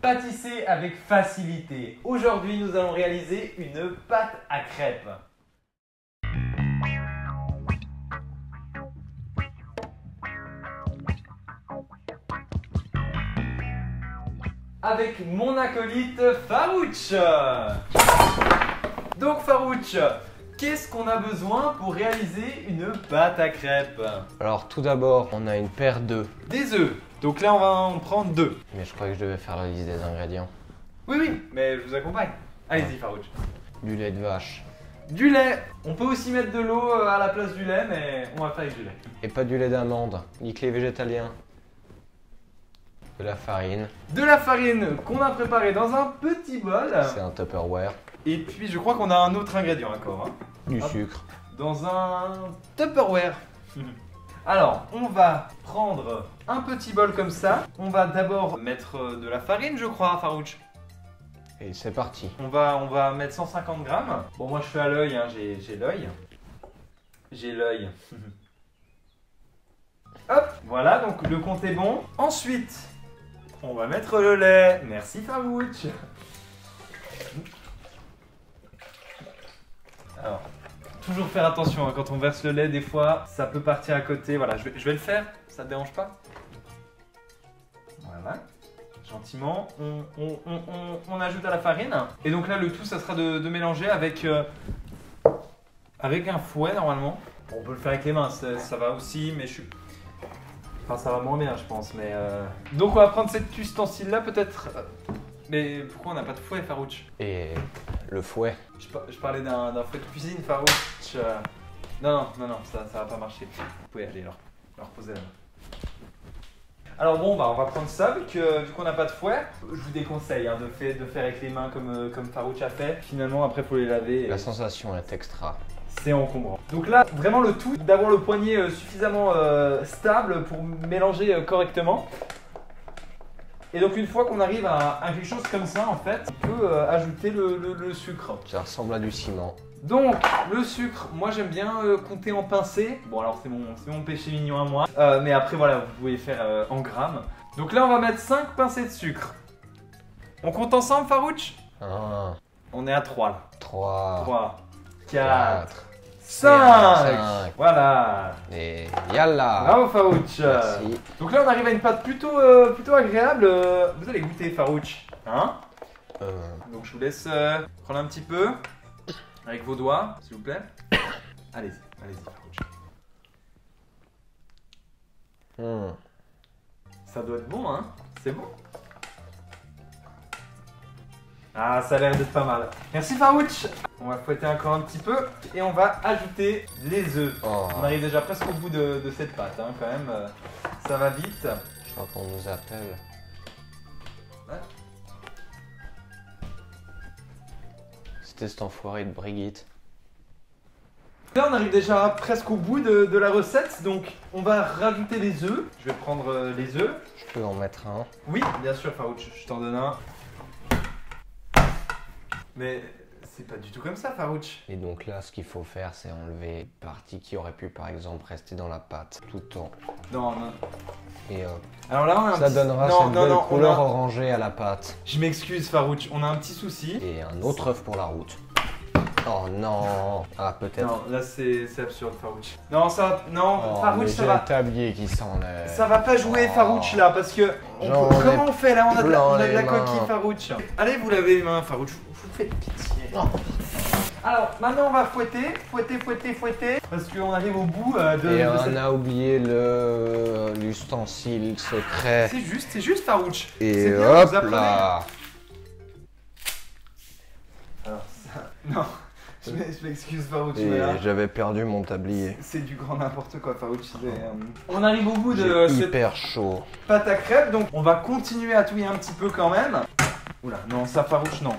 Pâtisser avec facilité. Aujourd'hui, nous allons réaliser une pâte à crêpes. Avec mon acolyte Farouch. Donc Farouch, qu'est-ce qu'on a besoin pour réaliser une pâte à crêpes? Alors tout d'abord, on a une paire d'œufs. Des œufs. Donc là, on va en prendre 2. Mais je croyais que je devais faire la liste des ingrédients. Oui, mais je vous accompagne. Allez-y Farouch. Du lait de vache. Du lait. On peut aussi mettre de l'eau à la place du lait, mais on va faire avec du lait. Et pas du lait d'amande, ni que les végétaliens. De la farine. De la farine qu'on a préparée dans un petit bol. C'est un Tupperware. Et puis je crois qu'on a un autre ingrédient encore. Hein. Du Hop. sucre. Dans un Tupperware. Alors, on va prendre un petit bol comme ça. On va d'abord mettre de la farine, je crois, Farouch. Et c'est parti. On va mettre 150 grammes. Bon, moi je fais à l'œil, hein. J'ai l'œil. J'ai l'œil. Hop, voilà, donc le compte est bon. Ensuite, on va mettre le lait. Merci Farouch. Alors, toujours faire attention hein, quand on verse le lait, des fois ça peut partir à côté. Voilà, je vais le faire, ça te dérange pas? Voilà, gentiment, on ajoute à la farine. Et donc là, le tout, ça sera de mélanger avec un fouet normalement. Bon, on peut le faire avec les mains, ça va aussi, mais enfin, ça va moins bien, je pense. Mais donc, on va prendre cet ustensile-là, peut-être. Mais pourquoi on n'a pas de fouet, Farouch? Et le fouet. Je parlais d'un fouet de cuisine, Farouch. Non, ça va pas marcher. Vous pouvez aller leur poser la main. Alors bon, bah on va prendre ça, vu qu'on n'a pas de fouet. Je vous déconseille hein, de faire avec les mains comme Farouch a fait. Finalement, après, il faut les laver. La sensation est extra. C'est encombrant. Donc là, vraiment le tout, d'avoir le poignet suffisamment stable pour mélanger correctement. Et donc une fois qu'on arrive à quelque chose comme ça, en fait, on peut ajouter le sucre. Ça ressemble à du ciment. Donc le sucre, moi j'aime bien compter en pincées. Bon alors c'est mon péché mignon à moi. Mais après voilà, vous pouvez faire en grammes. Donc là on va mettre 5 pincées de sucre. On compte ensemble Farouch? 1, On est à 3 là. 3, 3, 4, 5. 5. Voilà. Et yalla. Bravo Farouch. Merci. Donc là on arrive à une pâte plutôt agréable. Vous allez goûter Farouch. Hein? Donc je vous laisse prendre un petit peu. Avec vos doigts, s'il vous plaît. Allez-y, Farouch. Ça doit être bon, hein? C'est bon? Ah, ça a l'air d'être pas mal. Merci Farouch. On va fouetter encore un petit peu et on va ajouter les œufs. Oh. On arrive déjà presque au bout de cette pâte, hein, quand même. Ça va vite. Je crois qu'on nous appelle. Ouais. C'était cet enfoiré de Brigitte. Là, on arrive déjà presque au bout de la recette, donc on va rajouter les œufs. Je vais prendre les œufs. Je peux en mettre un. Oui, bien sûr, Farouch, je t'en donne un. Mais c'est pas du tout comme ça, Farouch. Et donc là, ce qu'il faut faire, c'est enlever une partie qui aurait pu, par exemple, rester dans la pâte tout le temps. Non. Et hop. Alors là, on a Ça donnera cette belle couleur orangée à la pâte. Je m'excuse, Farouch, on a un petit souci. Et un autre œuf pour la route. Oh non. Ah, peut-être. Non, là c'est absurde, Farouch. Non, Oh, Farouch, ça va. J'ai le tablier qui s'enlève. Ça va pas jouer, Oh. Farouch, là, parce que... Comment on fait, là? On a de la coquille, Farouch. Allez, vous lavez les mains, Farouch. Vous faites pitié. Oh. Alors, maintenant, on va fouetter. Parce qu'on arrive au bout Et on a oublié l'ustensile secret. C'est juste, Farouch. Et bien, hop vous apprenez. là. Alors, ça... Non. Je m'excuse, Farouch. Et j'avais perdu mon tablier. C'est du grand n'importe quoi, Farouch. On arrive au bout de cette hyper chaud. pâte à crêpes, donc on va continuer à touiller un petit peu quand même. Oula, non, ça, Farouch, non.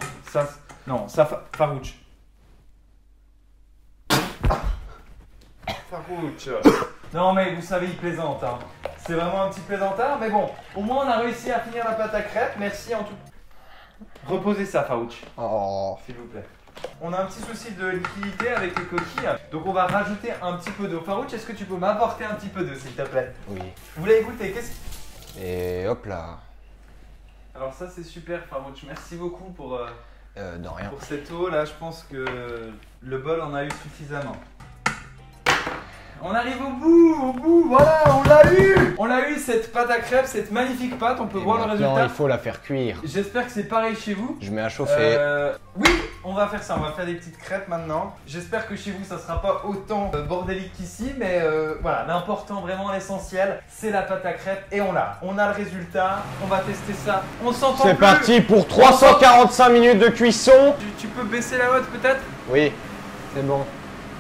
Farouch. Farouch. Non, mais vous savez, il plaisante. Hein. C'est vraiment un petit plaisantin, mais bon, au moins on a réussi à finir la pâte à crêpes. Merci en tout. Reposez ça, Farouch. Oh. S'il vous plaît. On a un petit souci de liquidité avec les coquilles, donc on va rajouter un petit peu d'eau. Farouch, est-ce que tu peux m'apporter un petit peu d'eau, s'il te plaît? Oui. Vous l'avez goûté, qu'est-ce... Et hop là. Alors ça c'est super Farouche, merci beaucoup pour De rien. cette eau. Là je pense que le bol en a eu suffisamment. On arrive au bout, voilà, on l'a eu! On l'a eu cette pâte à crêpes, cette magnifique pâte, on peut voir le Maintenant, résultat. il faut la faire cuire. J'espère que c'est pareil chez vous. Je mets à chauffer. Oui, on va faire ça, on va faire des petites crêpes maintenant. J'espère que chez vous ça sera pas autant bordélique qu'ici, mais voilà, l'important vraiment, l'essentiel, c'est la pâte à crêpes et on l'a. On a le résultat, on va tester ça. On s'entend plus. C'est parti pour 345 minutes de cuisson. Tu peux baisser la mode peut-être? Oui, c'est bon.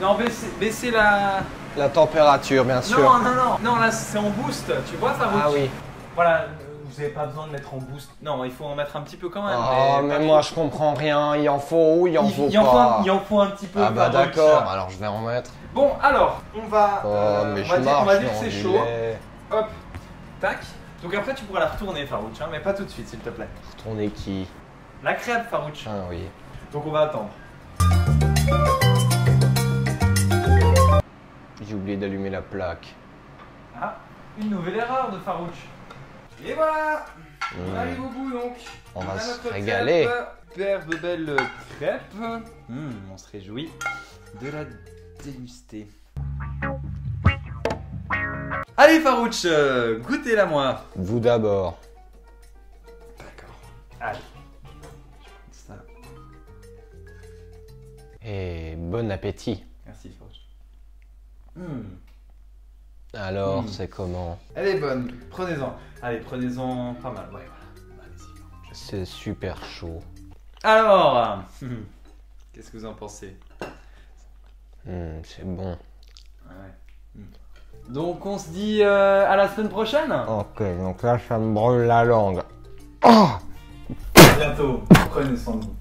Non, baisser la... La température, bien sûr. Non, là c'est en boost, tu vois Farouche? Ah oui. Voilà, vous n'avez pas besoin de mettre en boost. Non, il faut en mettre un petit peu quand même. Oh, mais moi je comprends rien. Il en faut ou il en faut pas? Il en faut un petit peu. Ah bah Farouche. d'accord, alors je vais en mettre. Bon, alors, on va... Oh, mais je on va marche dire que dans c'est du chaud. lait. Hop, tac. Donc après tu pourras la retourner Farouche, hein, mais pas tout de suite s'il te plaît. Retourner qui? La crêpe Farouche. Ah oui. Donc on va attendre. J'ai oublié d'allumer la plaque. Ah, une nouvelle erreur de Farouche. Et voilà, on arrive au bout donc. On va a se notre régaler. Crêpe, de belles crêpes. On se réjouit de la déguster. Allez Farouche, goûtez-la moi. Vous d'abord. D'accord. Allez. Ça. Et bon appétit. Merci Farouche. Alors, c'est comment? Elle est bonne, prenez-en. Allez, prenez-en pas mal, ouais, voilà. Allez-y. C'est super chaud. Alors, qu'est-ce que vous en pensez? C'est bon. Ouais. Donc on se dit à la semaine prochaine. Ok, donc là ça me brûle la langue. Oh! À bientôt, prenez soin de vous.